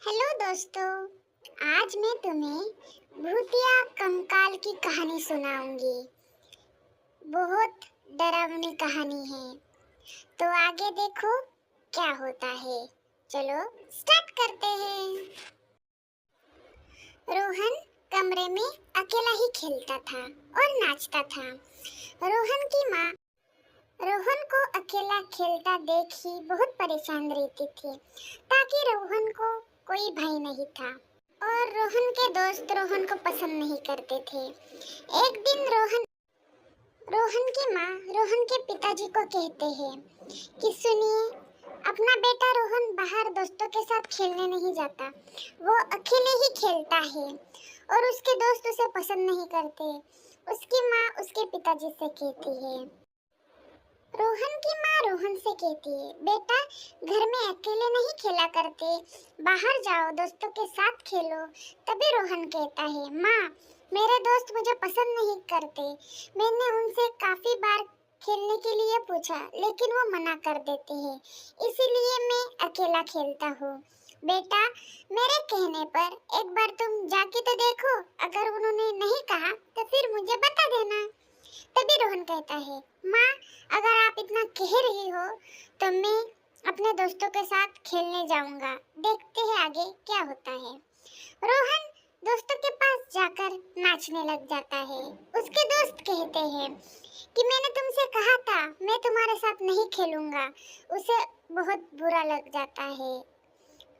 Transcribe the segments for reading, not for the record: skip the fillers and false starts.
Hello दोस्तों, आज मैं तुम्हें भूतिया कंकाल की कहानी सुनाऊंगी। बहुत डरावनी कहानी है, तो आगे देखो क्या होता है। चलो स्टार्ट करते हैं। रोहन कमरे में अकेला ही खेलता था और नाचता था। रोहन की माँ रोहन को अकेला खेलता देख ही बहुत परेशान रहती थी, ताकि रोहन को कोई भय नहीं था और रोहन के दोस्त रोहन को पसंद नहीं करते थे। एक दिन रोहन की माँ रोहन के पिताजी को कहते हैं कि सुनिए, अपना बेटा रोहन बाहर दोस्तों के साथ खेलने नहीं जाता। वो अकेले ही खेलता है और उसके दोस्त उसे पसंद नहीं करते। उसकी माँ उसके पिताजी से कहती है। रोहन की माँ रोहन से कहती है, बेटा घर में अकेले नहीं खेला करते, बाहर जाओ दोस्तों के साथ खेलो। तभी रोहन कहता है, माँ मेरे दोस्त मुझे पसंद नहीं करते। मैंने उनसे काफी बार खेलने के लिए पूछा, लेकिन वो मना कर देते हैं, इसीलिए मैं अकेला खेलता हूँ। बेटा मेरे कहने पर एक बार तुम जाके तो देखो, अगर उन्होंने नहीं कहा तो फिर मुझे बता देना। तभी रोहन कहता है, माँ अगर आप इतना कह रही हो तो मैं अपने दोस्तों के साथ खेलने जाऊंगा। देखते हैं आगे क्या होता है। रोहन दोस्तों के पास जाकर नाचने लग जाता है। उसके दोस्त कहते हैं कि मैंने तुमसे कहा था मैं तुम्हारे साथ नहीं खेलूंगा। उसे बहुत बुरा लग जाता है।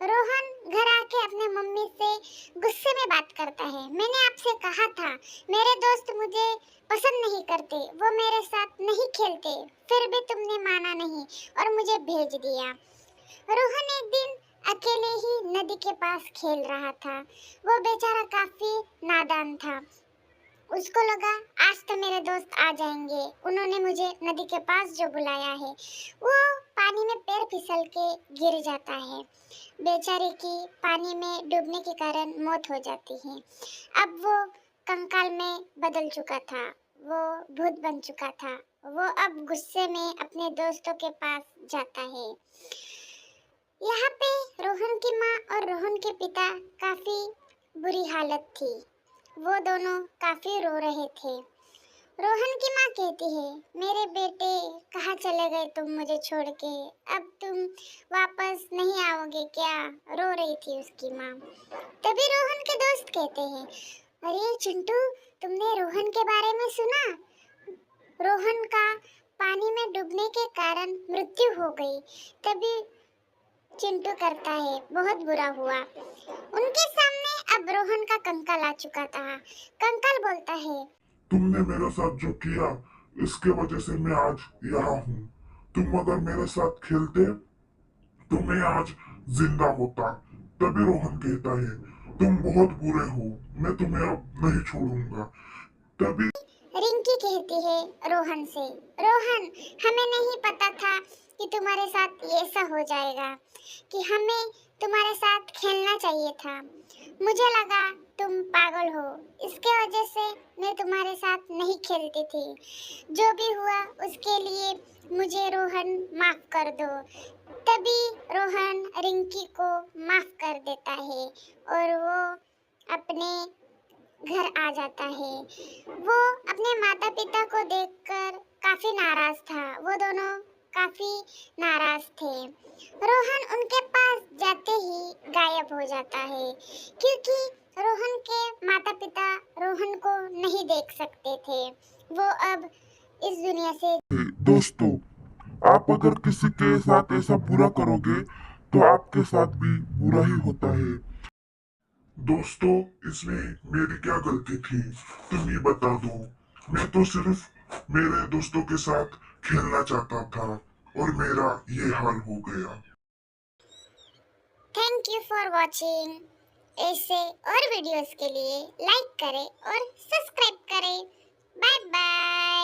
रोहन घर आके अपने मम्मी से गुस्से में बात करता है, मैंने आपसे कहा था मेरे दोस्त मुझे पसंद नहीं करते, वो मेरे साथ नहीं खेलते, फिर भी तुमने माना नहीं और मुझे भेज दिया। रोहन एक दिन अकेले ही नदी के पास खेल रहा था। वो बेचारा काफी नादान था। उसको लगा आज तो मेरे दोस्त आ जाएंगे, उन्होंने मुझे नदी के पास जो बुलाया है। वो पानी में पैर फिसल के गिर जाता है। बेचारे की पानी में डूबने के कारण मौत हो जाती है। अब वो कंकाल में बदल चुका था, वो भूत बन चुका था। वो अब गुस्से में अपने दोस्तों के पास जाता है। यहाँ पे रोहन की माँ और रोहन के पिता काफी बुरी हालत थी। वो दोनों काफी रो रहे थे। रोहन की माँ कहती है, मेरे बेटे कहाँ चले गए तुम मुझे छोड़ के, अब तुम वापस नहीं आओगे क्या? रो रही थी उसकी माँ। तभी रोहन के दोस्त कहते हैं, अरे चिंटू, तुमने रोहन के बारे में सुना? रोहन का पानी में डूबने के कारण मृत्यु हो गई। तभी चिंटू करता है, बहुत बुरा हुआ। उनके सामने अब रोहन का कंकाल आ चुका था। कंकाल बोलता है, तुमने मेरे साथ जो किया इसके वजह से मैं आज यहाँ हूँ। तुम अगर मेरे साथ खेलते तो मैं आज जिंदा होता। तभी रोहन कहता है, तुम बहुत बुरे हो, मैं तुम्हें अब नहीं छोड़ूंगा। तभी रिंकी कहती है रोहन से, रोहन हमें नहीं पता था कि तुम्हारे साथ ये ऐसा हो जाएगा, कि हमें तुम्हारे साथ खेलना चाहिए था। मुझे लगा तुम पागल हो, इसके वजह से मैं तुम्हारे साथ नहीं खेलती थी। जो भी हुआ उसके लिए मुझे रोहन माफ कर दो। तभी रोहन रिंकी को माफ कर देता है और वो अपने घर आ जाता है। वो अपने माता पिता को देखकर काफी नाराज था। वो दोनों काफी नाराज थे। रोहन उनके पास जाते ही गायब हो जाता है, क्योंकि रोहन के माता पिता रोहन को नहीं देख सकते थे। वो अब इस दुनिया से दोस्तों, आप अगर किसी के साथ ऐसा बुरा करोगे तो आपके साथ भी बुरा ही होता है। दोस्तों, इसमें मेरी क्या गलती थी, तुम ही बता दो। मैं तो सिर्फ मेरे दोस्तों के साथ खेलना चाहता था और मेरा ये हाल हो गया। Thank you for watching. ऐसे और वीडियोस के लिए लाइक करें और सब्सक्राइब करें। Bye bye.